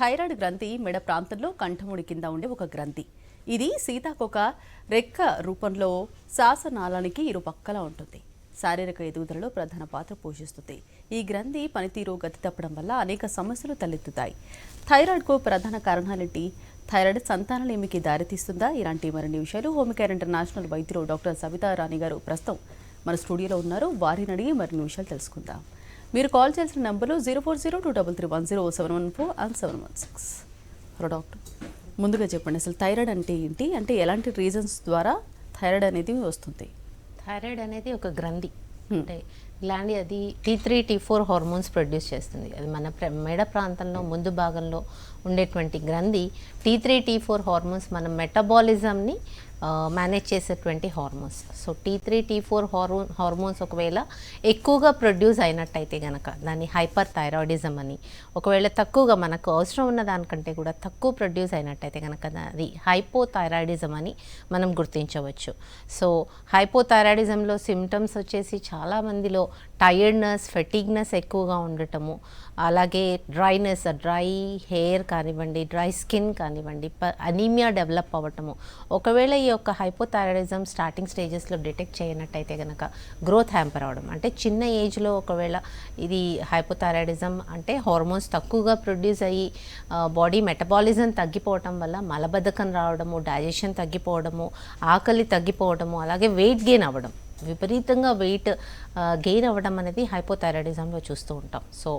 Thyroid గ్రంథి మెడ ప్రాంతంలో కంఠముడి కింద ఉండే ఒక గ్రంథి. ఇది సీతాకొక రెక్క రూపంలో శ్వాసనాళానికి ఇరుపక్కల ఉంటుంది. శారీరక ఎదుగుదలలో ప్రధాన పాత్ర పోషిస్తుంది. ఈ గ్రంథి పనితీరు గతి తప్పడం వల్ల అనేక సమస్యలు తలెత్తుతాయి. థైరాయిడ్కు ప్రధాన కారణాలేంటి? థైరాయిడ్ సంతానలేమికి దారితీస్తుందా? ఇలాంటి మరిన్ని విషయాలు హోమికేర్ ఇంటర్నేషనల్ వైద్యులు డాక్టర్ సవితా రాణి గారు ప్రస్తుతం మన స్టూడియోలో ఉన్నారు. వారిని అడిగి మరిన్ని విషయాలు తెలుసుకుందాం. మీరు కాల్ చేయాల్సిన నంబర్లు 040233107114 and 716. హలో డాక్టర్, ముందుగా చెప్పండి, అసలు థైరాయిడ్ అంటే ఏంటి? అంటే ఎలాంటి రీజన్స్ ద్వారా థైరాయిడ్ అనేది వస్తుంది? థైరాయిడ్ అనేది ఒక గ్రంథి, అంటే గ్లాండ్, అది T3, T4 హార్మోన్స్ ప్రొడ్యూస్ చేస్తుంది. అది మన మెడ ప్రాంతంలో ముందు భాగంలో ఉండేటువంటి గ్రంథి T3, T4 హార్మోన్స్ మన మెటబాలిజంని మేనేజ్ చేసేటువంటి hormones. So T3, T4 hormones ఒకవేళ ఎక్కువగా ప్రొడ్యూస్ అయినట్టయితే కనుక దాన్ని హైపర్ థైరాయిడిజం అని, ఒకవేళ తక్కువగా మనకు అవసరం ఉన్న దానికంటే కూడా తక్కువ ప్రొడ్యూస్ అయినట్టయితే కనుక అది హైపోథైరాయిడిజం అని మనం గుర్తించవచ్చు. సో హైపోథైరాయిడిజంలో సిమ్టమ్స్ వచ్చేసి చాలామందిలో టైర్డ్నెస్, ఫెటిగ్నెస్ ఎక్కువగా ఉండటము, అలాగే డ్రైనెస్, డ్రై హెయిర్ కానివ్వండి, డ్రై స్కిన్ కానివ్వండి, అనీమియా డెవలప్ అవ్వటము. ఒకవేళ ఈ యొక్క హైపోథైరాయిడిజం స్టార్టింగ్ స్టేజెస్లో డిటెక్ట్ చేయనట్టయితే కనుక గ్రోత్ హ్యాంపర్ అవడం, అంటే చిన్న ఏజ్లో ఒకవేళ ఇది హైపోథైరాయిడిజం అంటే హార్మోన్స్ తక్కువగా ప్రొడ్యూస్ అయ్యి బాడీ మెటబాలిజం తగ్గిపోవటం వల్ల మలబద్ధకం రావడము, డైజెషన్ తగ్గిపోవడము, ఆకలి తగ్గిపోవడము, అలాగే వెయిట్ గెయిన్ అవ్వడం, విపరీతంగా వెయిట్ గెయిన్ అవ్వడం అనేది హైపోథైరాయిడిజంలో చూస్తూ ఉంటాం. సో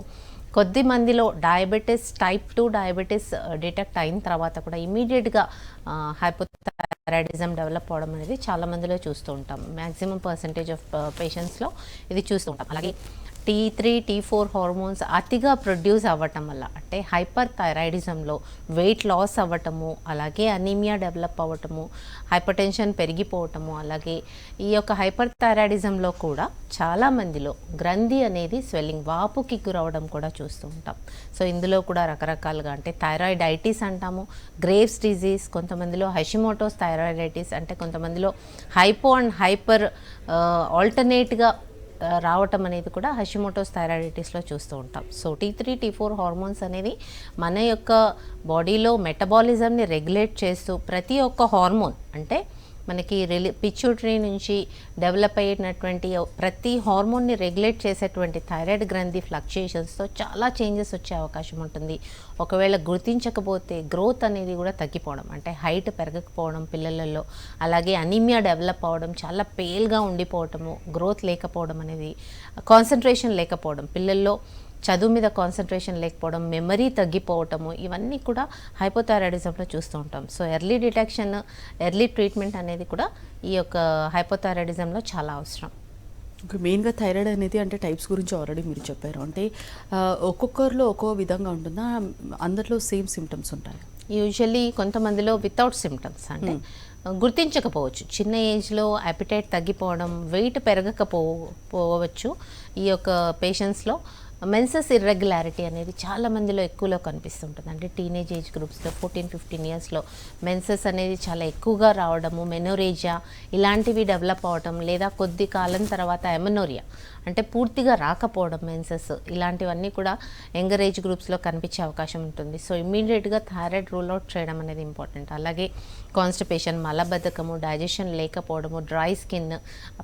కొద్ది మందిలో డయాబెటీస్, టైప్ 2 డయాబెటీస్ డిటెక్ట్ అయిన తర్వాత కూడా ఇమీడియట్గా హైపోథైరాయిడిజం డెవలప్ అవ్వడం అనేది చాలా మందిలో చూస్తూ ఉంటాం. మ్యాక్సిమం పర్సంటేజ్ ఆఫ్ పేషెంట్స్లో ఇది చూస్తూ ఉంటాం. అలాగే T3, T4 హార్మోన్స్ అతిగా ప్రొడ్యూస్ అవ్వటం వల్ల, అంటే హైపర్ థైరాయిడిజంలో వెయిట్ లాస్ అవ్వటము, అలాగే అనీమియా డెవలప్ అవ్వటము, హైపర్ టెన్షన్ పెరిగిపోవటము, అలాగే ఈ యొక్క హైపర్ థైరాయిడిజంలో కూడా చాలామందిలో గ్రంథి అనేది స్వెల్లింగ్, వాపుకి గురవడం కూడా చూస్తూ ఉంటాం. సో ఇందులో కూడా రకరకాలుగా, అంటే థైరాయిడైటిస్ అంటాము, గ్రేవ్స్ డిజీజ్, కొంతమందిలో హషిమోటోస్ థైరాయిడైటిస్, అంటే కొంతమందిలో హైపో అండ్ హైపర్ ఆల్టర్నేట్గా రావటం అనేది కూడా హషిమోటోస్ థైరాయిడైటిస్లో చూస్తూ ఉంటాం. సో T3, T4 హార్మోన్స్ అనేది మన యొక్క బాడీలో మెటబాలిజంని రెగ్యులేట్ చేస్తూ ప్రతి ఒక్క హార్మోన్, అంటే మనకి పిచ్యూటరీ నుంచి డెవలప్ అయినటువంటి ప్రతి హార్మోన్ని రెగ్యులేట్ చేసేటువంటి థైరాయిడ్ గ్రంథి ఫ్లక్చుయేషన్స్తో చాలా చేంజెస్ వచ్చే అవకాశం ఉంటుంది. ఒకవేళ గుర్తించకపోతే గ్రోత్ అనేది కూడా తగ్గిపోవడం, అంటే హైట్ పెరగకపోవడం పిల్లలలో, అలాగే అనీమియా డెవలప్ అవ్వడం, చాలా పేల్గా ఉండిపోవటము, గ్రోత్ లేకపోవడం అనేది, కాన్సన్ట్రేషన్ లేకపోవడం, పిల్లల్లో చదువు మీద కాన్సన్ట్రేషన్ లేకపోవడం, మెమరీ తగ్గిపోవటము, ఇవన్నీ కూడా హైపోథైరాయిడిజంలో చూస్తూ ఉంటాం. So early detection, early treatment అనేది కూడా ఈ యొక్క హైపోథైరాయిడిజంలో చాలా అవసరం. మెయిన్గా థైరాయిడ్ అనేది అంటే టైప్స్ గురించి ఆల్రెడీ మీరు చెప్పారు. అంటే ఒక్కొక్కరిలో ఒక్కో విధంగా ఉంటుందా? అందరిలో సేమ్ సిమ్టమ్స్ ఉంటాయి? యూజువల్లీ కొంతమందిలో వితౌట్ సిమ్టమ్స్, అంటే గుర్తించకపోవచ్చు. చిన్న ఏజ్లో అపిటైట్ తగ్గిపోవడం, వెయిట్ పెరగకపోవచ్చు. ఈ యొక్క పేషెంట్స్లో మెన్సెస్ ఇర్రెగ్యులారిటీ అనేది చాలా మందిలో ఎక్కువలో కనిపిస్తుంటుంది. అంటే టీనేజ్ ఏజ్ గ్రూప్స్లో 14-15 ఇయర్స్లో మెన్సెస్ అనేది చాలా ఎక్కువగా రావడము, మెనోరేజియా ఇలాంటివి డెవలప్ అవ్వడం, లేదా కొద్ది కాలం తర్వాత ఎమనోరియా అంటే పూర్తిగా రాకపోవడం మెన్సెస్, ఇలాంటివన్నీ కూడా యంగర్ ఏజ్ గ్రూప్స్లో కనిపించే అవకాశం ఉంటుంది. సో ఇమ్మీడియట్గా థైరాయిడ్ రూల్ అవుట్ చేయడం అనేది ఇంపార్టెంట్. అలాగే కాన్స్టిపేషన్, మలబద్ధకము, డైజెషన్ లేకపోవడము, డ్రై స్కిన్,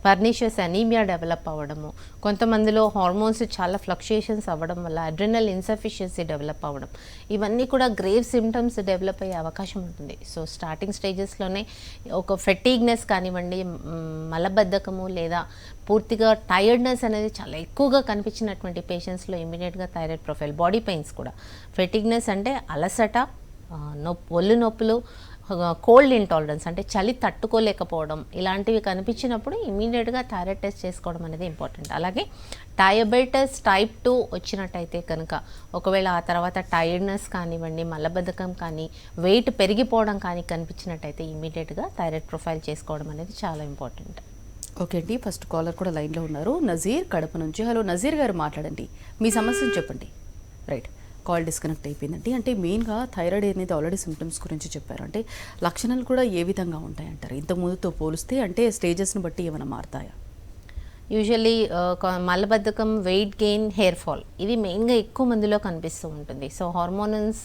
పర్నిషియస్ అనీమియా డెవలప్ అవ్వడము, కొంతమందిలో హార్మోన్స్ చాలా ఫ్లక్చుయేషన్స్ అవ్వడం వల్ల అడ్రినల్ ఇన్సఫిషియన్సీ డెవలప్ అవ్వడం, ఇవన్నీ కూడా గ్రేవ్ సిమ్టమ్స్ డెవలప్ అయ్యే అవకాశం ఉంటుంది. సో స్టార్టింగ్ స్టేజెస్లోనే ఒక ఫెటీగ్నెస్ కానివ్వండి, మలబద్ధకము, లేదా పూర్తిగా టైర్డ్నెస్ అనేది చాలా ఎక్కువగా కనిపించినటువంటి పేషెంట్స్లో ఇమీడియట్గా థైరాయిడ్ ప్రొఫైల్, బాడీ పెయిన్స్ కూడా, ఫెటిగ్నెస్ అంటే అలసట, ఒళ్ళు నొప్పులు, కోల్డ్ ఇంటాలరెన్స్ అంటే చలి తట్టుకోలేకపోవడం, ఇలాంటివి కనిపించినప్పుడు ఇమీడియట్గా థైరాయిడ్ టెస్ట్ చేసుకోవడం అనేది ఇంపార్టెంట్. అలాగే డయాబెటీస్ టైప్ 2 వచ్చినట్టయితే కనుక ఒకవేళ ఆ తర్వాత టైర్డ్నెస్ కానివ్వండి, మలబద్ధకం కానీ, వెయిట్ పెరిగిపోవడం కానీ కనిపించినట్టయితే ఇమీడియట్గా థైరాయిడ్ ప్రొఫైల్ చేసుకోవడం అనేది చాలా ఇంపార్టెంట్. ఓకే అండి, ఫస్ట్ కాలర్ కూడా లైన్లో ఉన్నారు, నజీర్ కడప నుంచి. హలో నజీర్ గారు, మాట్లాడండి, మీ సమస్యను చెప్పండి. రైట్, కాల్ డిస్కనెక్ట్ అయిపోయిందండి. అంటే మెయిన్గా థైరాయిడ్ అనేది ఆల్రెడీ సిమ్టమ్స్ గురించి చెప్పారు. అంటే లక్షణాలు కూడా ఏ విధంగా ఉంటాయంటారు ఇంతకుముందుతో పోలిస్తే? అంటే స్టేజెస్ని బట్టి ఏమైనా మారుతాయా? యూజువల్లీ మలబద్ధకం, వెయిట్ గెయిన్, హెయిర్ ఫాల్ ఇది మెయిన్గా ఎక్కువ మందిలో కనిపిస్తూ ఉంటుంది. సో హార్మోన్స్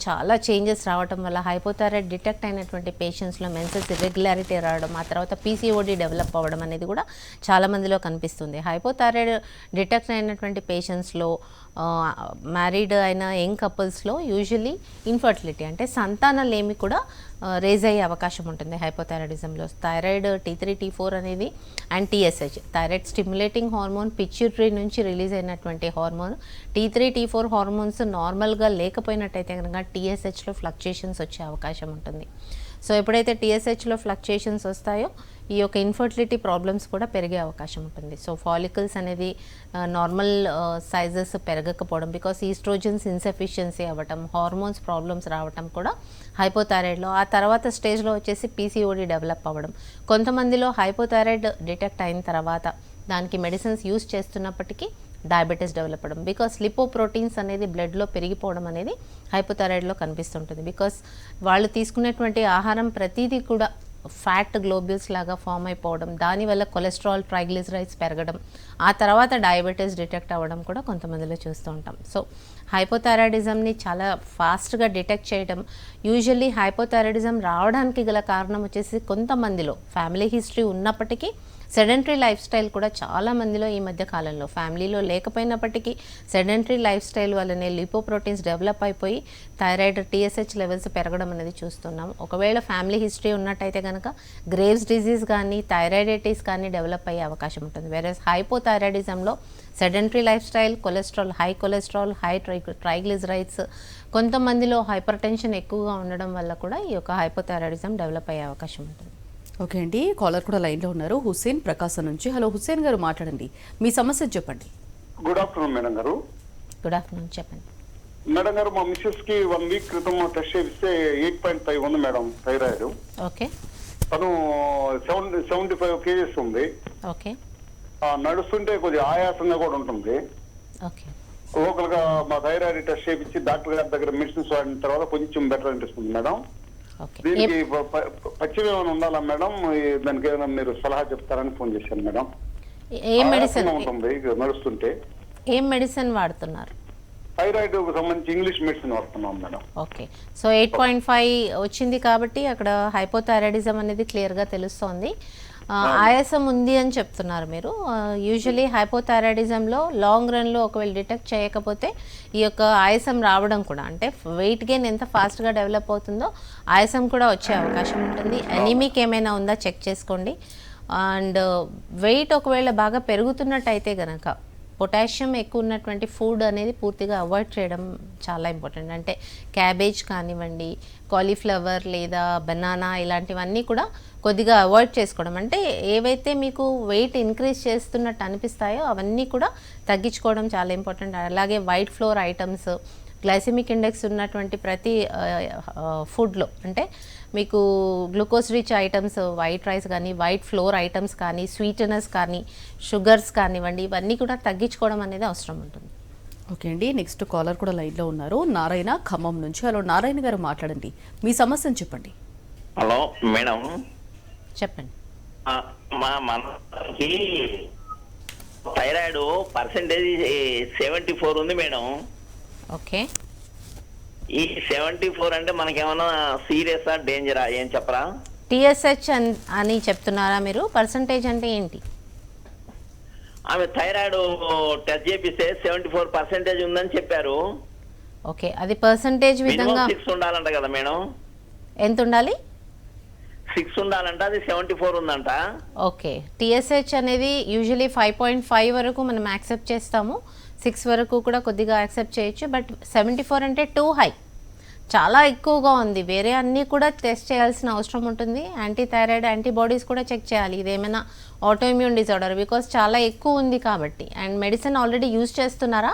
చాలా చేంజెస్ రావడం వల్ల హైపోథైరాయిడ్ డిటెక్ట్ అయినటువంటి పేషెంట్స్లో మెన్సెస్ ఇర్రెగ్యులారిటీ రావడం, ఆ తర్వాత పీసీఓడి డెవలప్ అవ్వడం అనేది కూడా చాలా మందిలో కనిపిస్తుంది. హైపోథైరాయిడ్ డిటెక్ట్ అయినటువంటి పేషెంట్స్లో మ్యారీడ్ అయిన యంగ్ కపుల్స్లో యూజువల్లీ ఇన్ఫర్టిలిటీ అంటే సంతానలేమి కూడా రేజ్ అయ్యే అవకాశం ఉంటుంది హైపోథైరాయిడిజంలో. థైరాయిడ్ T3 T4 అనేది and TSH thyroid stimulating hormone pituitary నుంచి రిలీజ్ అయినటువంటి హార్మోన్. T3 T4 హార్మోన్స్ నార్మల్గా లేకపోయినట్టయితే కనుక TSHలో ఫ్లక్చుయేషన్స్ వచ్చే అవకాశం ఉంటుంది. సో ఎప్పుడైతే TSHలో ఫ్లక్చుయేషన్స్ వస్తాయో ఈ యొక్క ఇన్ఫర్టిలిటీ ప్రాబ్లమ్స్ కూడా పెరిగే అవకాశం ఉంటుంది. సో ఫాలికల్స్ అనేది నార్మల్ సైజెస్ పెరగకపోవడం, బికాస్ ఈస్ట్రోజన్స్ ఇన్సఫిషియన్సీ అవ్వటం, హార్మోన్స్ ప్రాబ్లమ్స్ రావటం కూడా హైపోథైరాయిడ్లో. ఆ తర్వాత స్టేజ్లో వచ్చేసి పీసీఓడి డెవలప్ అవ్వడం. కొంతమందిలో హైపోథైరాయిడ్ డిటెక్ట్ అయిన తర్వాత దానికి మెడిసిన్స్ యూస్ చేస్తున్నప్పటికీ డయాబెటీస్ డెవలప్ అవ్వడం, బికాస్ లిపోప్రోటీన్స్ అనేది బ్లడ్లో పెరిగిపోవడం అనేది హైపోథైరాయిడ్లో కనిపిస్తుంటుంది. బికాస్ వాళ్ళు తీసుకునేటువంటి ఆహారం ప్రతిదీ కూడా ఫ్యాట్ గ్లోబ్యూల్స్ లాగా ఫామ్ అయిపోవడం, దానివల్ల కొలెస్ట్రాల్, ట్రైగ్లిజరైడ్స్ పెరగడం, ఆ తర్వాత డయాబెటీస్ డిటెక్ట్ అవ్వడం కూడా కొంతమందిలో చూస్తూ ఉంటాం. సో హైపోథైరాయిడిజంని చాలా ఫాస్ట్గా డిటెక్ట్ చేయడం, యూజువల్లీ హైపోథైరాయిడిజం రావడానికి గల కారణం వచ్చేసి కొంతమందిలో ఫ్యామిలీ హిస్టరీ ఉన్నప్పటికీ సెడెంటరీ లైఫ్ స్టైల్ కూడా చాలా మందిలో ఈ మధ్య కాలంలో, ఫ్యామిలీలో లేకపోయినప్పటికీ సెడెంటరీ లైఫ్ స్టైల్ వల్లనే లిపోప్రోటీన్స్ డెవలప్ అయిపోయి థైరాయిడ్ TSH లెవెల్స్ పెరగడం అనేది చూస్తున్నాం. ఒకవేళ ఫ్యామిలీ హిస్టరీ ఉన్నట్టయితే కనుక గ్రేవ్స్ డిజీజ్ కానీ థైరాయిడైటిస్ కానీ డెవలప్ అయ్యే అవకాశం ఉంటుంది. వేరే హైపోథైరాయిడిజంలో sedentary lifestyle, cholesterol, high triglycerides, కొంతమందిలో హైపర్ టెన్షన్ ఎక్కువగా ఉండడం వల్ల కూడా ఈ యొక్క హైపోథైరాయిడిజం డెవలప్ అయ్యే అవకాశం ఉంటుంది. ఓకే అండి, కాలర్ కూడా లైన్లో ఉన్నారు. హుస్సేన్ ప్రకాశం నుంచి. హలో హుస్సేన్ గారు, మాట్లాడండి, మీ సమస్య చెప్పండి. గుడ్ ఆఫ్టర్నూన్ మేడం గారు. గుడ్ ఆఫ్టర్నూన్, చెప్పండి మేడం గారు. మా మిస్సెస్ కి 1 వీక్ క్రితం టెస్ట్ చేస్తే 8.5 ఉంది మేడం థైరాయిడ్. ఓకే. తను 75 కేజీస్ ఉంది. ఓకే. నడుస్తుంటే కొద్దిగా ఆయాసంగా కూడా ఉంటుంది. ఓకే. లోకల్ గా మా థైరాయిడ్ టెస్ట్ చేయించి డాక్టర్ గారి దగ్గర మెడిసిన్స్ వాడిన తర్వాత కొంచెం బెటర్ అనిపిస్తుంది మేడం. ఓకే. దీనికి పచ్చివి ఏమైనా ఉండాలా మేడం? దానికి ఏమైనా మీరు సలహా చెప్తారని ఫోన్ చేశాను మేడం. ఏ మెడిసిన్ ఉంటుంది నడుస్తుంటే? ఏం మెడిసిన్ వాడుతున్నారు? థైరాయిడ్ సంబంధించి ఇంగ్లీష్ మెడిసిన్ వాడుతున్నాం మేడం. ఓకే. సో 8.5 వచ్చింది కాబట్టి అక్కడ హైపోథైరాయిడిజం అనేది క్లియర్గా తెలుస్తోంది. ఆయాసం ఉంది అని చెప్తున్నారు మీరు. యూజువలీ హైపోథైరాయిడిజంలో లాంగ్ రన్లో ఒకవేళ డిటెక్ట్ చేయకపోతే ఈ యొక్క ఆయాసం రావడం కూడా, అంటే వెయిట్ గెయిన్ ఎంత ఫాస్ట్గా డెవలప్ అవుతుందో ఆయాసం కూడా వచ్చే అవకాశం ఉంటుంది. ఎనీమిక్ ఏమైనా ఉందా చెక్ చేసుకోండి. అండ్ వెయిట్ ఒకవేళ బాగా పెరుగుతున్నట్టయితే కనుక పొటాషియం ఎక్కువ ఉన్నటువంటి ఫుడ్ అనేది పూర్తిగా అవాయిడ్ చేయడం చాలా ఇంపార్టెంట్. అంటే క్యాబేజ్ కానివ్వండి, కాలీఫ్లవర్ లేదా బనానా ఇలాంటివన్నీ కూడా కొద్దిగా అవాయిడ్ చేసుకోవడం. అంటే ఏవైతే మీకు వెయిట్ ఇంక్రీజ్ చేస్తున్నట్టు అనిపిస్తాయో అవన్నీ కూడా తగ్గించుకోవడం చాలా ఇంపార్టెంట్. అలాగే white flour items, glycaemic index ఉన్నటువంటి ప్రతి ఫుడ్లో, అంటే మీకు glucose rich items, white rice కానీ, వైట్ ఫ్లోర్ ఐటమ్స్ కానీ, స్వీటనర్స్ కానీ, షుగర్స్ కానివ్వండి, ఇవన్నీ కూడా తగ్గించుకోవడం అనేది అవసరం ఉంటుంది. ఓకే అండి, నెక్స్ట్ కాలర్ కూడా లైన్లో ఉన్నారు. నారాయణ, ఖమ్మం నుంచి. హలో నారాయణ గారు, మాట్లాడండి, మీ సమస్యను చెప్పండి. హలో మేడం, చెప్పండి. మా మనకి థైరాయిడ్ పర్సెంటేజ్ 74 ఉంది మేడం. ఓకే. ఈ 74 అంటే మనకేమన్నా సీరియసా, డేంజరా, ఏం చెప్పరా? TSH అని చెప్తున్నారా మీరు? పర్సంటేజ్ అంటే ఏంటి? ఆమె థైరాయిడ్ టెస్ట్ చేపిస్తే 74% ఉందని చెప్పారు. ఓకే, అది పర్సంటేజ్ విధంగా 6 ఉండాలంట కదా మేడం? ఎంత ఉండాలి? 6 ఉండాలంట, అది 74 ఉందంట. ఓకే. TSH అనేది యూజువలీ 5.5 వరకు మనం యాక్సెప్ట్ చేస్తాము, 6 వరకు కూడా కొద్దిగా యాక్సెప్ట్ చేయొచ్చు. బట్ 74 అంటే టూ హై, చాలా ఎక్కువగా ఉంది. వేరే అన్నీ కూడా టెస్ట్ చేయాల్సిన అవసరం ఉంటుంది. యాంటీథైరాయిడ్ యాంటీబాడీస్ కూడా చెక్ చేయాలి, ఇదేమైనా ఆటోఇమ్యూన్ డిజార్డర్, బికాస్ చాలా ఎక్కువ ఉంది కాబట్టి. అండ్ మెడిసిన్ ఆల్రెడీ యూజ్ చేస్తున్నారా?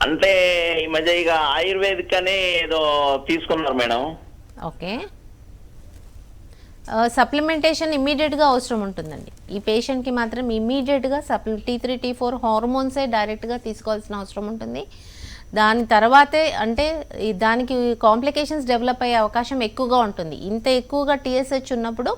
అంటే ఈ మధ్య ఇక ఆయుర్వేదిక్ అనే ఏదో తీసుకున్నారు మేడం. ఓకే. సప్లిమెంటేషన్ ఇమ్మీడియట్గా అవసరం ఉంటుందండి. ఈ పేషెంట్కి మాత్రం ఇమ్మీడియట్గా T3 T4 హార్మోన్సే డైరెక్ట్గా తీసుకోవాల్సిన అవసరం ఉంటుంది. దాని తర్వాతే, అంటే దానికి కాంప్లికేషన్స్ డెవలప్ అయ్యే అవకాశం ఎక్కువగా ఉంటుంది. ఇంత ఎక్కువగా TSH ఉన్నప్పుడు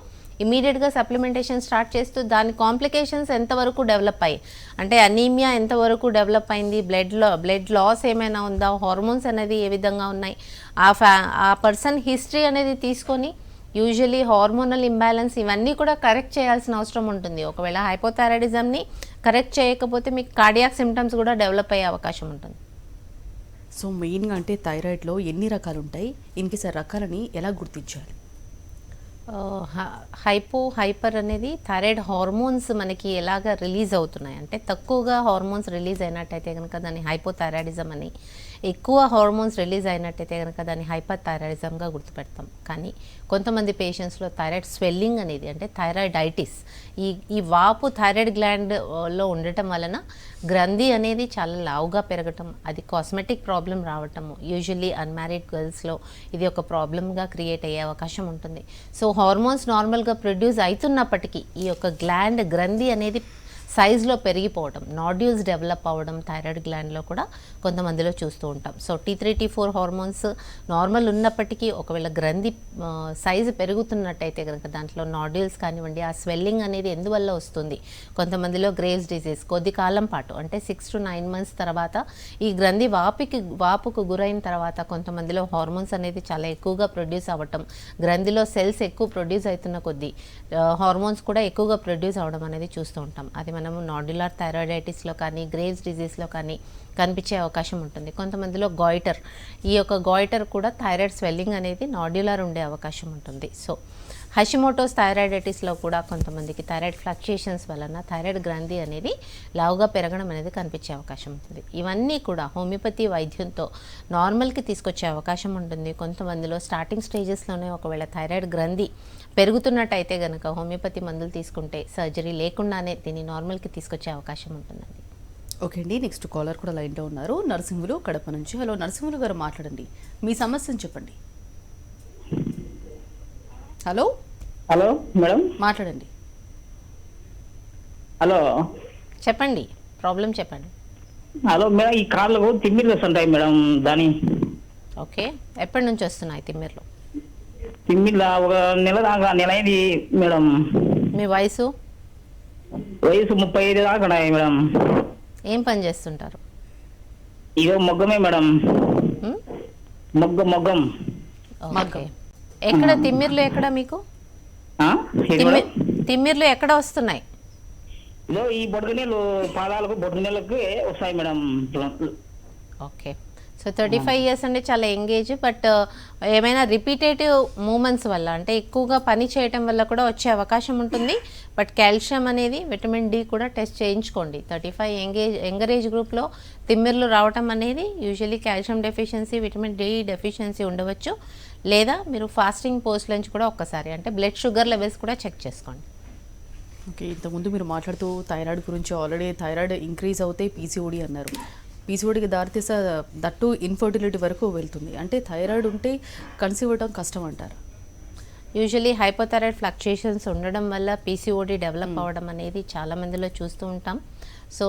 ఇమీడియట్గా సప్లిమెంటేషన్ స్టార్ట్ చేస్తూ దాని కాంప్లికేషన్స్ ఎంతవరకు డెవలప్ అయ్యాయి, అంటే అనీమియా ఎంతవరకు డెవలప్ అయింది, బ్లడ్ లాస్ ఏమైనా ఉందా, హార్మోన్స్ అనేది ఏ విధంగా ఉన్నాయి, ఆ పర్సన్ హిస్టరీ అనేది తీసుకొని యూజువలీ హార్మోనల్ ఇంబ్యాలెన్స్ ఇవన్నీ కూడా కరెక్ట్ చేయాల్సిన అవసరం ఉంటుంది. ఒకవేళ హైపోథైరాయిడిజంని కరెక్ట్ చేయకపోతే మీకు కార్డియాక్ సిమ్టమ్స్ కూడా డెవలప్ అయ్యే అవకాశం ఉంటుంది. సో మెయిన్గా అంటే థైరాయిడ్లో ఎన్ని రకాలు ఉంటాయి, ఇన్కేస్ ఆ రకాలని ఎలా గుర్తించాలి? హైపర్ అనేది థైరాయిడ్ హార్మోన్స్ మనకి ఎలాగ రిలీజ్ అవుతున్నాయి అంటే తక్కువగా హార్మోన్స్ రిలీజ్ అయినట్టయితే కనుక దాన్ని హైపోథైరాయిడిజం అని, ఎక్కువ హార్మోన్స్ రిలీజ్ అయినట్టయితే కనుక దాన్ని హైపర్ థైరాయిడిజంగా గుర్తుపెడతాం. కానీ కొంతమంది పేషెంట్స్లో థైరాయిడ్ స్వెల్లింగ్ అనేది అంటే థైరాయిడైటిస్, ఈ వాపు థైరాయిడ్ గ్లాండ్లో ఉండటం వలన గ్రంథి అనేది చాలా లావుగా పెరగటం, అది కాస్మెటిక్ ప్రాబ్లం రావటము, యూజువల్లీ అన్మ్యారీడ్ గర్ల్స్లో ఇది ఒక ప్రాబ్లమ్గా క్రియేట్ అయ్యే అవకాశం ఉంటుంది. సో హార్మోన్స్ నార్మల్గా ప్రొడ్యూస్ అవుతున్నప్పటికీ ఈ యొక్క గ్రంథి అనేది సైజ్లో పెరిగిపోవడం, నాడ్యూల్స్ డెవలప్ అవ్వడం థైరాయిడ్ గ్లాండ్లో కూడా కొంతమందిలో చూస్తూ ఉంటాం. So T3 T4 hormones normal ఉన్నప్పటికీ ఒకవేళ గ్రంథి సైజు పెరుగుతున్నట్టయితే కనుక దాంట్లో నాడ్యూల్స్ కానివ్వండి, ఆ స్వెల్లింగ్ అనేది ఎందువల్ల వస్తుంది, కొంతమందిలో గ్రేవ్స్ డిజీజ్ కొద్ది కాలం పాటు అంటే 6 to 9 months తర్వాత ఈ గ్రంథి వాపుకు గురైన తర్వాత కొంతమందిలో హార్మోన్స్ అనేది చాలా ఎక్కువగా ప్రొడ్యూస్ అవ్వటం, గ్రంథిలో సెల్స్ ఎక్కువ ప్రొడ్యూస్ అవుతున్న కొద్దీ హార్మోన్స్ కూడా ఎక్కువగా ప్రొడ్యూస్ అవ్వడం అనేది చూస్తూ ఉంటాం. అది మనము నాడ్యులర్ థైరాయిడైటిస్లో కానీ గ్రేవ్స్ డిజీజ్లో కానీ కనిపించే అవకాశం ఉంటుంది. కొంతమందిలో గాయిటర్, ఈ యొక్క గాయిటర్ కూడా థైరాయిడ్ స్వెల్లింగ్ అనేది నాడ్యులర్ ఉండే అవకాశం ఉంటుంది. సో హషిమోటోస్ థైరాయిడైటిస్లో కూడా కొంతమందికి థైరాయిడ్ ఫ్లక్చుయేషన్స్ వలన థైరాయిడ్ గ్రంథి అనేది లావుగా పెరగడం అనేది కనిపించే అవకాశం ఉంటుంది. ఇవన్నీ కూడా హోమియోపతి వైద్యంతో నార్మల్కి తీసుకొచ్చే అవకాశం ఉంటుంది. కొంతమందిలో స్టార్టింగ్ స్టేజెస్లోనే ఒకవేళ థైరాయిడ్ గ్రంథి పెరుగుతున్నట్టయితే కనుక హోమియోపతి మందులు తీసుకుంటే సర్జరీ లేకుండానే దీన్ని నార్మల్కి తీసుకొచ్చే అవకాశం ఉంటుందండి. ఓకే అండి, నెక్స్ట్ కాలర్ కూడా లైన్లో ఉన్నారు. నరసింహులు కడప నుంచి. హలో నరసింహులు గారు, మాట్లాడండి, మీ సమస్యను చెప్పండి. Hello hello madam. మాట్లాడండి. హలో చెప్పండి, ప్రాబ్లం చెప్పండి. హలో మేడం, ఈ కార్లకు తిమ్మిర్లు వస్తుంటాయి మేడం. దాని ఓకే, ఎప్పటి నుంచి వస్తున్నాయి తిమ్మిర్లు? తిమ్మిర్ల ఒక నెల దాకా, నెల అయింది మేడం. మీ వయసు? వయసు 35 దాకా ఉన్నాయి మేడం. ఏం పని చేస్తుంటారు? ఇదో మొగ్గమే మేడం. హ్మ్? మొగ్గం. ఓకే, ఎక్కడ తిమ్మిర్లు ఎక్కడ మీకు? ఆ? ఏంటి మేడం? తిమ్మిర్లు ఎక్కడ వస్తున్నాయి? ఇదో ఈ బొడుగు నీళ్ళు పాదాలకు బొడుగు నీళ్ళకి వస్తాయి మేడం. ఓకే, సో 35 years అంటే చాలా యంగేజ్, బట్ ఏమైనా రిపీటేటివ్ మూమెంట్స్ వల్ల అంటే ఎక్కువగా పని చేయటం వల్ల కూడా వచ్చే అవకాశం ఉంటుంది. బట్ కాల్షియం అనేది, విటమిన్ డి కూడా టెస్ట్ చేయించుకోండి. 35 యంగర్ ఏజ్ గ్రూప్లో తిమ్మిర్లు రావటం అనేది usually calcium deficiency, vitamin D deficiency ఉండవచ్చు. లేదా మీరు ఫాస్టింగ్ పోస్ట్ లంచ్ కూడా ఒక్కసారి అంటే బ్లడ్ షుగర్ లెవెల్స్ కూడా చెక్ చేసుకోండి. ఓకే, ఇంతకుముందు మీరు మాట్లాడుతూ థైరాయిడ్ గురించి, ఆల్రెడీ థైరాయిడ్ ఇంక్రీజ్ అవుతే పీసీఓడి అన్నారు. పీసీఓడికి దారితీసే దట్టు ఇన్ఫర్టిలిటీ వరకు వెళ్తుంది. అంటే థైరాయిడ్ ఉంటే కన్సీవ్ అవ్వడం కష్టం అంటారు. యూజువలీ హైపోథైరాయిడ్ ఫ్లక్చుయేషన్స్ ఉండడం వల్ల పీసీఓడి డెవలప్ అవ్వడం అనేది చాలా మందిలో చూస్తూ ఉంటాం. సో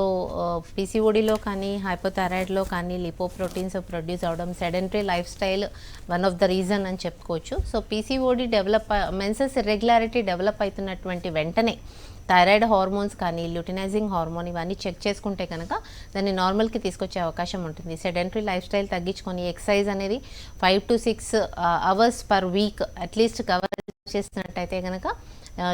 పీసీఓడిలో కానీ హైపోథైరాయిడ్లో కానీ లిపోప్రోటీన్స్ ప్రొడ్యూస్ అవ్వడం, sedentary lifestyle one of the reason అని చెప్పుకోవచ్చు. So PCOD menses irregularity develop అవుతున్నటువంటి వెంటనే థైరాయిడ్ హార్మోన్స్ కానీ ల్యూటినైజింగ్ హార్మోన్ ఇవన్నీ చెక్ చేసుకుంటే కనుక దాన్ని నార్మల్కి తీసుకొచ్చే అవకాశం ఉంటుంది. సెడెంటరీ లైఫ్ స్టైల్ తగ్గించుకొని ఎక్సర్సైజ్ అనేది 5 to 6 hours per week at least cover చేస్తున్నట్టయితే కనుక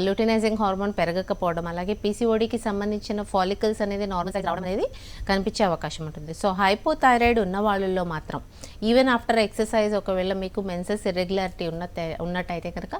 ల్యూటినైజింగ్ హార్మోన్ పెరగకపోవడం, అలాగే పీసీఓడికి సంబంధించిన ఫాలికల్స్ అనేది నార్మల్ సైజ్ రావడం అనేది కనిపించే అవకాశం ఉంటుంది. సో హైపోథైరాయిడ్ ఉన్న వాళ్ళల్లో మాత్రం ఈవెన్ ఆఫ్టర్ ఎక్సర్సైజ్ ఒకవేళ మీకు మెన్సెస్ ఇర్రెగ్యులారిటీ ఉన్నట్టయితే కనుక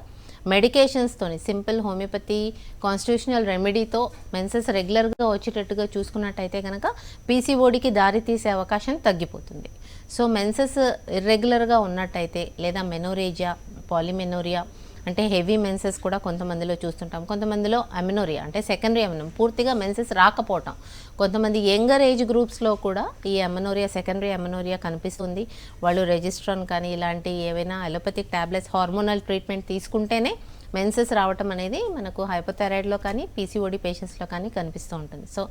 మెడికేషన్స్తోని, సింపుల్ హోమియోపతి కాన్స్టిట్యూషనల్ రెమెడీతో మెన్సెస్ రెగ్యులర్గా వచ్చేటట్టుగా చూసుకున్నట్టయితే కనుక పీసీఓడికి దారి తీసే అవకాశం తగ్గిపోతుంది. సో మెన్సెస్ ఇర్రెగ్యులర్గా ఉన్నట్టయితే లేదా మెనోరేజియా, పాలిమెనోరియా అంటే హెవీ మెన్సెస్ కూడా కొంతమందిలో చూస్తుంటాం. కొంతమందిలో అమెనోరియా అంటే సెకండరీ అమెనో, పూర్తిగా మెన్సెస్ రాకపోవటం. కొంతమంది యంగర్ ఏజ్ గ్రూప్స్లో కూడా ఈ అమెనోరియా, సెకండరీ అమెనోరియా కనిపిస్తుంది. వాళ్ళు రెజిస్ట్రాన్ కానీ ఇలాంటి ఏవైనా అలోపతిక్ టాబ్లెట్స్, హార్మోనల్ ట్రీట్మెంట్ తీసుకుంటేనే మెన్సెస్ రావటం అనేది మనకు హైపోథైరాయిడ్లో కానీ పీసీఓడి పేషెంట్స్లో కానీ కనిపిస్తూ ఉంటుంది. సో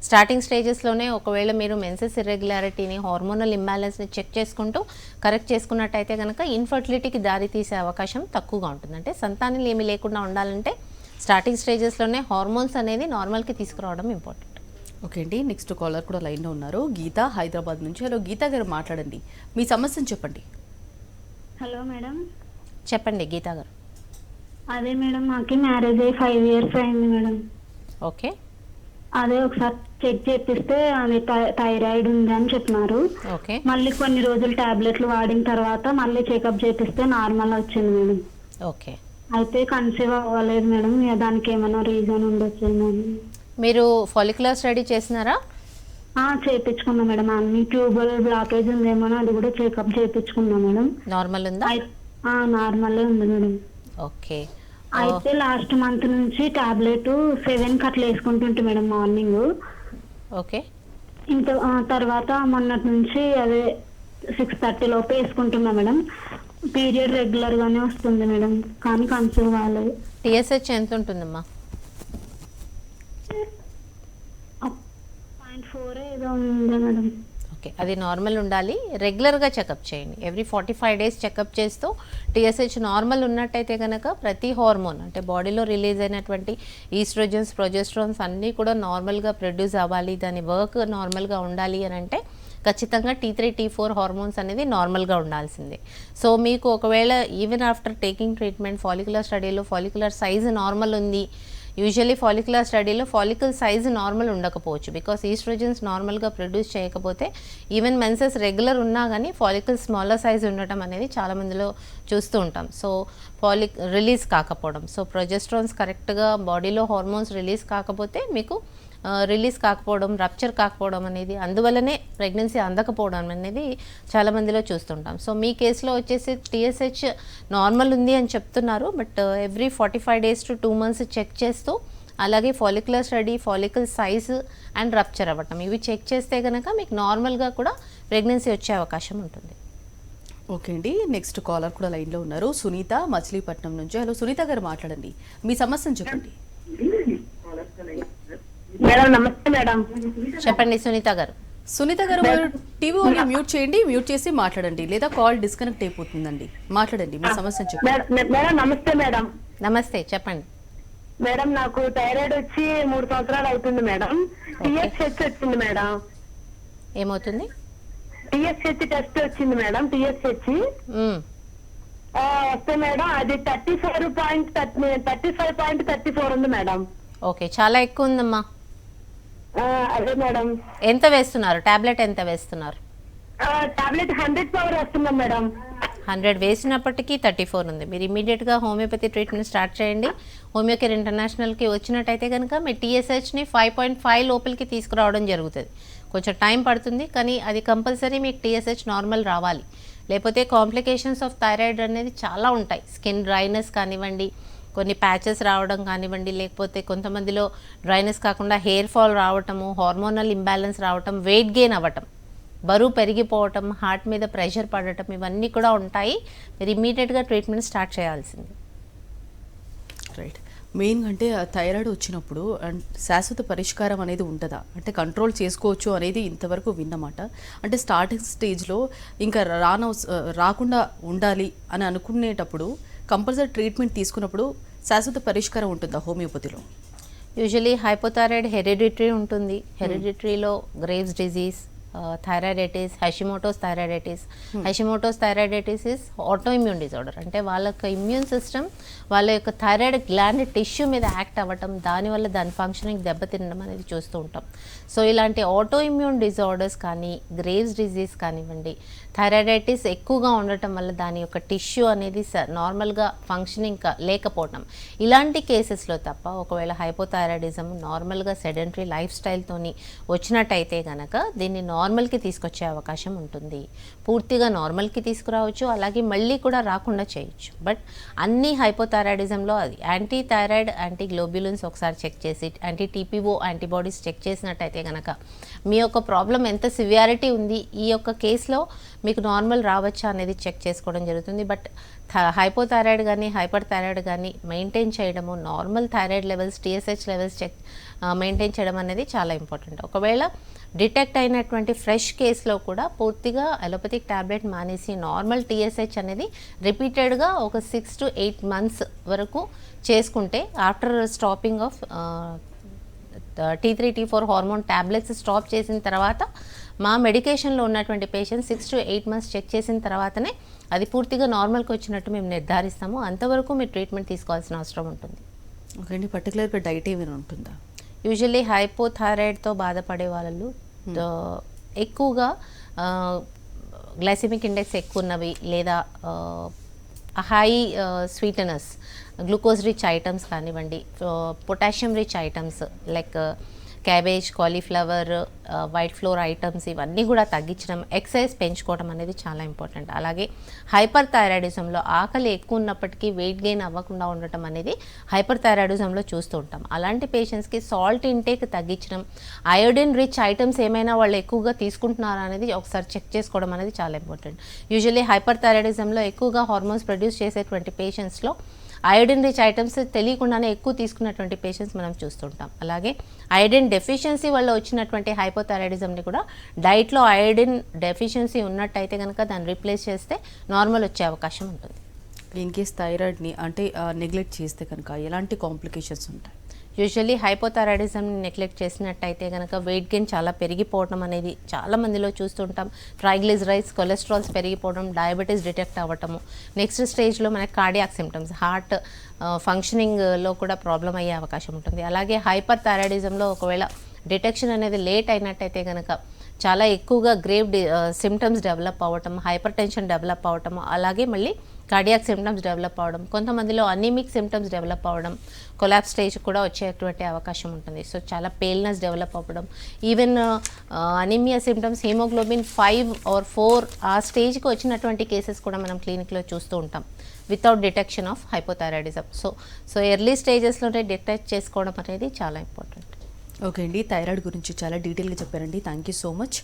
స్టార్టింగ్ స్టేజెస్లోనే ఒకవేళ మీరు మెన్సెస్ ఇర్రెగ్యులారిటీని, హార్మోనల్ ఇంబ్యాలెన్స్ని చెక్ చేసుకుంటూ కరెక్ట్ చేసుకున్నట్టయితే కనుక ఇన్ఫర్టిలిటీకి దారి తీసే అవకాశం తక్కువగా ఉంటుంది. అంటే సంతానం ఏమీ లేకుండా ఉండాలంటే స్టార్టింగ్ స్టేజెస్లోనే హార్మోన్స్ అనేది నార్మల్కి తీసుకురావడం ఇంపార్టెంట్. ఓకే అండి, నెక్స్ట్ కాలర్ కూడా లైన్లో ఉన్నారు. గీత హైదరాబాద్ నుంచి. హలో గీత గారు, మాట్లాడండి, మీ సమస్యను చెప్పండి. Hello madam. చెప్పండి గీతా గారు. అదే మేడం, మాకు మ్యారేజ్ అయ్యి 5 years అయింది మేడం. ఓకే అదే ఒకసారి చెక్ చేపిస్తే అది థైరాయిడ్ ఉంది అని చెప్పినారు. ఓకే మళ్ళీ కొన్ని రోజులు టాబ్లెట్లు వాడిన తర్వాత మళ్ళీ చెకప్ చేపిస్తే నార్మల్ వచ్చింది మేడం. ఓకే అయితే కన్సీవ్ అవ్వలేదు మేడం. ఇక దానికి ఏమైనా రీజన్ ఉండొచ్చు మేడం. మీరు ఫాలిక్యులర్ స్టడీ చేసినారా? చేయించుకున్నా మేడం. అన్ని ట్యూబల్ బ్లాకేజ్ ఉందేమో అది కూడా చెకప్ చేయించుకున్నా మేడం. నార్మల్ ఉందా? నార్మల్ ఉంది మేడం. ఓకే అయితే లాస్ట్ మంత్ నుంచి టాబ్లెట్ 7 అట్లా వేసుకుంటుంటే మేడం మార్నింగ్. ఓకే ఇంకా తర్వాత మొన్నటి నుంచి అదే 6:30 లోపు వేసుకుంటున్నా మేడం. పీరియడ్ రెగ్యులర్ గానే వస్తుంది మేడం, కానీ కన్సీవ్ కాలేదు. టీఎస్హెచ్ ఎంత ఉంటుందమ్మా? 0.4 ఏదో ఉంది మేడం. ఓకే, అది నార్మల్ ఉండాలి. రెగ్యులర్గా చెకప్ చేయండి. ఎవ్రీ 45 days చెకప్ చేస్తూ టీఎస్హెచ్ నార్మల్ ఉన్నట్టయితే కనుక ప్రతి హార్మోన్ అంటే బాడీలో రిలీజ్ అయినటువంటి ఈస్ట్రోజన్స్, ప్రొజెస్ట్రాన్స్ అన్నీ కూడా నార్మల్గా ప్రొడ్యూస్ అవ్వాలి, దాని వర్క్ నార్మల్గా ఉండాలి అని అంటే ఖచ్చితంగా T3, T4 హార్మోన్స్ అనేది నార్మల్గా ఉండాల్సిందే. సో మీకు ఒకవేళ even after taking treatment follicular స్టడీలో ఫాలిక్యులర్ సైజ్ నార్మల్ ఉంది. యూజువల్లీ ఫాలిక్యులర్ స్టడీలో ఫాలికల్ సైజ్ నార్మల్ ఉండకపోవచ్చు, బికాస్ ఈస్ట్రోజన్స్ నార్మల్గా ప్రొడ్యూస్ చేయకపోతే ఈవెన్ మెన్సెస్ రెగ్యులర్ ఉన్నా కానీ ఫాలికల్ స్మాలర్ సైజ్ ఉండటం అనేది చాలా మందిలో చూస్తూ ఉంటాం. సో రిలీజ్ కాకపోవడం, సో ప్రొజెస్ట్రాన్స్ కరెక్ట్గా బాడీలో హార్మోన్స్ రిలీజ్ కాకపోతే మీకు రిలీజ్ కాకపోవడం, రప్చర్ కాకపోవడం అనేది, అందువల్లనే ప్రెగ్నెన్సీ అందకపోవడం అనేది చాలా మందిలో చూస్తుంటాం. సో మీ కేసులో వచ్చేసి టీఎస్హెచ్ నార్మల్ ఉంది అని చెప్తున్నారు, but every 45 days to 2 months check చేస్తూ, అలాగే follicular study, follicle size and rupture అవ్వటం ఇవి చెక్ చేస్తే కనుక మీకు నార్మల్గా కూడా ప్రెగ్నెన్సీ వచ్చే అవకాశం ఉంటుంది. ఓకే అండి, నెక్స్ట్ కాలర్ కూడా లైన్లో ఉన్నారు. సునీత మచిలీపట్నం నుంచి. హలో సునీత గారు, మాట్లాడండి, మీ సమస్యను చెప్పండి. మేడం నమస్తే మేడం. చెప్పండి సునీత గారు. సునీత గారు, మీరు టీవీ ఓన్లీ మ్యూట్ చేయండి, మ్యూట్ చేసి మాట్లాడండి, లేదా కాల్ డిస్కనెక్ట్ అయిపోతుందండి. మాట్లాడండి, మీ సమస్యను చెప్పండి. మేడం నమస్తే మేడం. నమస్తే, చెప్పండి. మేడం నాకు థైరాయిడ్ వచ్చి 3 సంవత్సరాలు అవుతుంది మేడం. టీఎస్హెచ్ వచ్చింది మేడం. ఏమవుతుంది? టీఎస్హెచ్ టెస్ట్ వచ్చింది మేడం. టీఎస్హెచ్ వస్తే మేడం అది 35.34 ఉంది మేడం. ఓకే, చాలా ఎక్కువ ఉందమ్మా. అదే మేడం. ఎంత వేస్తున్నారు టాబ్లెట్? ఎంత వేస్తున్నారు? టాబ్లెట్ 100 పవర్ వస్తుందా మేడం? 100 వేసినప్పటికీ 34 ఉంది. మీరు ఇమీడియట్గా హోమియోపతి ట్రీట్మెంట్ స్టార్ట్ చేయండి. హోమియోకేర్ ఇంటర్నేషనల్కి వచ్చినట్టయితే కనుక మీ టీఎస్హెచ్ని 5.5 లోపలికి తీసుకురావడం జరుగుతుంది. కొంచెం టైం పడుతుంది, కానీ అది కంపల్సరీ మీకు టీఎస్హెచ్ నార్మల్ రావాలి. లేకపోతే కాంప్లికేషన్స్ ఆఫ్ థైరాయిడ్ అనేది చాలా ఉంటాయి. స్కిన్ డ్రైనెస్ కానివ్వండి, కొన్ని ప్యాచెస్ రావడం కానివ్వండి, లేకపోతే కొంతమందిలో డ్రైనెస్ కాకుండా హెయిర్ ఫాల్ రావటము, హార్మోనల్ ఇంబ్యాలెన్స్ రావటం, వెయిట్ గెయిన్ అవ్వటం, బరువు పెరిగిపోవటం, హార్ట్ మీద ప్రెషర్ పడటం, ఇవన్నీ కూడా ఉంటాయి. మీరు ఇమీడియట్గా ట్రీట్మెంట్ స్టార్ట్ చేయాల్సింది. రైట్, మెయిన్గా అంటే థైరాయిడ్ వచ్చినప్పుడు శాశ్వత పరిష్కారం అనేది ఉంటుందా, అంటే కంట్రోల్ చేసుకోవచ్చు అనేది ఇంతవరకు విన్నమాట. అంటే స్టార్టింగ్ స్టేజ్లో ఇంకా రాకుండా ఉండాలి అని అనుకునేటప్పుడు కంపల్సరీ ట్రీట్మెంట్ తీసుకున్నప్పుడు శాశ్వత పరిష్కారం ఉంటుందా హోమియోపతిలో? యూజువలీ హైపోథైరాయిడ్ హెరిడిటరీ ఉంటుంది. హెరిడిటరీలో Graves disease, thyroiditis, Hashimoto's thyroiditis. Hashimoto's thyroiditis is autoimmune disorder. అంటే వాళ్ళ యొక్క ఇమ్యూన్ సిస్టమ్ వాళ్ళ యొక్క థైరాయిడ్ గ్లాండ్ టిష్యూ మీద యాక్ట్ అవ్వటం, దానివల్ల దాని ఫంక్షనింగ్ దెబ్బతినడం అనేది చూస్తూ ఉంటాం. సో ఇలాంటి ఆటోఇమ్యూన్ డిజార్డర్స్ కానీ, గ్రేవ్స్ డిజీజ్ కానివ్వండి, థైరాయిడైటిస్ ఎక్కువగా ఉండటం వల్ల దాని యొక్క టిష్యూ అనేది నార్మల్గా ఫంక్షనింగ్ లేకపోవటం, ఇలాంటి కేసెస్లో తప్ప ఒకవేళ హైపోథైరాయిడిజం నార్మల్గా సెడెంటరీ లైఫ్ స్టైల్తోని వచ్చినట్టయితే కనుక దీన్ని నార్మల్కి తీసుకొచ్చే అవకాశం ఉంటుంది. పూర్తిగా నార్మల్కి తీసుకురావచ్చు, అలాగే మళ్ళీ కూడా రాకుండా చేయొచ్చు. బట్ అన్ని హైపోథైరాయిడిజంలో అది యాంటీ థైరాయిడ్, యాంటీ గ్లోబ్యులిన్స్ ఒకసారి చెక్ చేసి, యాంటీ టీపీఓ యాంటీబాడీస్ చెక్ చేసినట్టయితే కనుక మీ యొక్క ప్రాబ్లం ఎంత సివియారిటీ ఉంది, ఈ యొక్క కేసులో మీకు నార్మల్ రావచ్చా అనేది చెక్ చేసుకోవడం జరుగుతుంది. బట్ హైపోథైరాయిడ్ కానీ హైపర్ థైరాయిడ్ కానీ మెయింటైన్ చేయడము, normal thyroid levels, TSH levels maintain చేయడం అనేది చాలా ఇంపార్టెంట్. ఒకవేళ డిటెక్ట్ అయినటువంటి ఫ్రెష్ కేసులో కూడా పూర్తిగా అలోపతిక్ టాబ్లెట్ మానేసి నార్మల్ టీఎస్హెచ్ అనేది రిపీటెడ్గా ఒక 6 to 8 months వరకు చేసుకుంటే after stopping of T3 T4 hormone tablets stop చేసిన తర్వాత మా మెడికేషన్లో ఉన్నటువంటి పేషెంట్స్ 6 to 8 months చెక్ చేసిన తర్వాతనే అది పూర్తిగా నార్మల్కి వచ్చినట్టు మేము నిర్ధారిస్తాము. అంతవరకు మీరు ట్రీట్మెంట్ తీసుకోవాల్సిన అవసరం ఉంటుంది. ఓకే అండి, పర్టికులర్గా డైట్ ఏమైనా ఉంటుందా? యూజువల్లీ హైపోథైరాయిడ్తో బాధపడే వాళ్ళు ఎక్కువగా గ్లైసెమిక్ ఇండెక్స్ ఎక్కువ ఉన్నవి లేదా high sweeteners glucose rich items కానివ్వండి, potassium rich items like cabbage, cauliflower, white flour items ఇవన్నీ కూడా తగ్గించడం, ఎక్సర్సైజ్ పెంచుకోవడం అనేది చాలా ఇంపార్టెంట్. అలాగే హైపర్ థైరాయిడిజంలో ఆకలి ఎక్కువ ఉన్నప్పటికీ వెయిట్ గెయిన్ అవ్వకుండా ఉండటం అనేది హైపర్ థైరాయిడిజంలో చూస్తూ ఉంటాం. అలాంటి పేషెంట్స్కి సాల్ట్ ఇంటేక్ తగ్గించడం, అయోడిన్ రిచ్ ఐటమ్స్ ఏమైనా వాళ్ళు ఎక్కువగా తీసుకుంటున్నారా అనేది ఒకసారి చెక్ చేసుకోవడం అనేది చాలా ఇంపార్టెంట్. యూజువల్లీ హైపర్ థైరాయిడిజంలో ఎక్కువగా హార్మోన్స్ ప్రొడ్యూస్ చేసేటువంటి పేషెంట్స్లో అయోడిన్ రిచ్ ఐటమ్స్ తెలియకుండానే ఎక్కువ తీసుకున్నటువంటి పేషెంట్స్ మనం చూస్తుంటాం. అలాగే అయోడిన్ డెఫిషియన్సీ వల్ల వచ్చినటువంటి హైపోథైరాయిడిజంని కూడా డైట్లో అయోడిన్ డెఫిషియన్సీ ఉన్నట్టయితే కనుక దాన్ని రీప్లేస్ చేస్తే నార్మల్ వచ్చే అవకాశం ఉంటుంది. ఇన్ కేస్ థైరాయిడ్ని అంటే నెగ్లెక్ట్ చేస్తే కనుక ఎలాంటి కాంప్లికేషన్స్ ఉంటాయి? యూజువల్లీ హైపోథైరాయిడిజంని నెగ్లెక్ట్ చేసినట్టయితే కనుక వెయిట్ గెయిన్ చాలా పెరిగిపోవడం అనేది చాలా మందిలో చూస్తుంటాం. ట్రైగ్లిజరైడ్స్, కొలెస్ట్రాల్స్ పెరిగిపోవడం, డయాబెటీస్ డిటెక్ట్ అవ్వటము, నెక్స్ట్ స్టేజ్లో మనకి కార్డియాక్ సిమ్టమ్స్, హార్ట్ ఫంక్షనింగ్లో కూడా ప్రాబ్లం అయ్యే అవకాశం ఉంటుంది. అలాగే హైపర్ థైరాయిడిజంలో ఒకవేళ డిటెక్షన్ అనేది లేట్ అయినట్టయితే కనుక చాలా ఎక్కువగా గ్రేవ్ సిమ్టమ్స్ డెవలప్ అవ్వటం, హైపర్ టెన్షన్ డెవలప్ అవ్వటం, అలాగే మళ్ళీ కార్డియాక్ సిమ్టమ్స్ డెవలప్ అవ్వడం, కొంతమందిలో అనీమిక్ సిమ్టమ్స్ డెవలప్ అవ్వడం, కొలాప్స్ స్టేజ్ కూడా వచ్చేటువంటి అవకాశం ఉంటుంది. సో చాలా పేల్నెస్ డెవలప్ అవ్వడం, even anaemia symptoms haemoglobin 5 or 4 ఆ స్టేజ్కి వచ్చినటువంటి కేసెస్ కూడా మనం క్లినిక్లో చూస్తూ ఉంటాం without detection of hypothyroidism. So early స్టేజెస్లోనే డిటెక్ట్ చేసుకోవడం అనేది చాలా ఇంపార్టెంట్. ఓకే అండి, థైరాయిడ్ గురించి చాలా డీటెయిల్గా చెప్పారండి. Thank you so much.